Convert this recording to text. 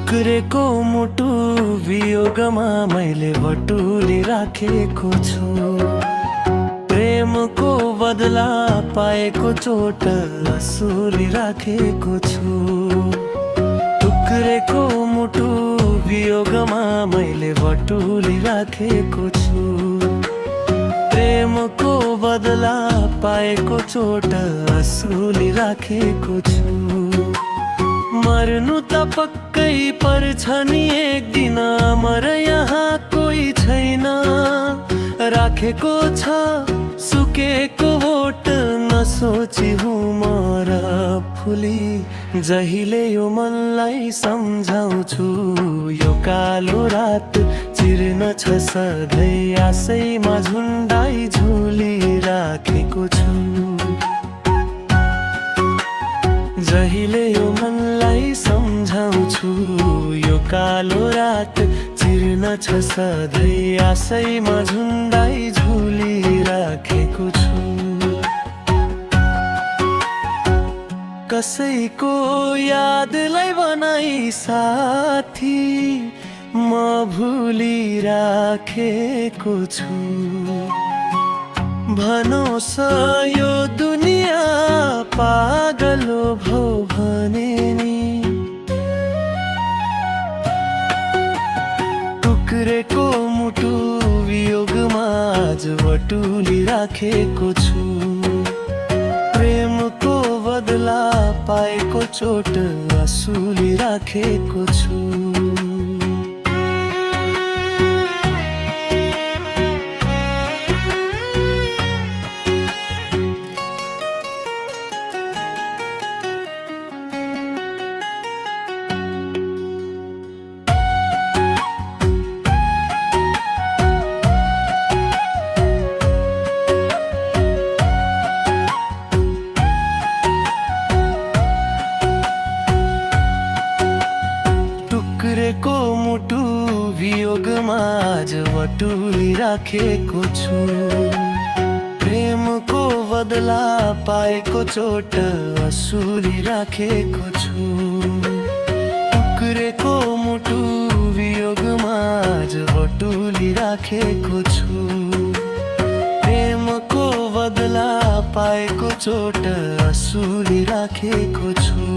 टुक्रेको मुटु वियोगमा मैले बटुली राखेको छु। प्रेमको बदला पाएको चोट असुली राखेको छु। टुक्रेको मुटु वियोगमा मैले बटुली राखेको छु। प्रेमको बदला पाएको चोट असुली राखेको छु। मर्नु त पक्कै पर्छ नि एक दिन, मर यहाँ कोही छैन। राखेको छ सुकेको बोट, नसोची हुँ मर फुली। जहिले यो मनलाई सम्झाउँछु, यो कालो रात चिर्न छ सधैँ आशैमा झुन्डाई झुली राखेको छु। जहिले यो मनलाई सम्झाउँछु, यो कालो रात चिर्न छ सधैँ आशैमा झुन्डाई झुली राखेको छु। कसैको यादलाई बनाई साथी म भुली राखेको छु। भनोस् यो दुनियाँ पागल भो भने नि, टुक्रेको मुटु वियोगमा आज बटुली राखेको छु। प्रेमको बदला पाएको चोट असुली राखेको छु। टुक्रेको मुटु वियोगमा आज बटुली राखेको छु। प्रेमको बदला पाएको चोट असुली राखेको छु। टुक्रेको मुटु वियोगमा आज बटुली राखेको छु। प्रेमको बदला पाएको चोट असुली राखेको छु।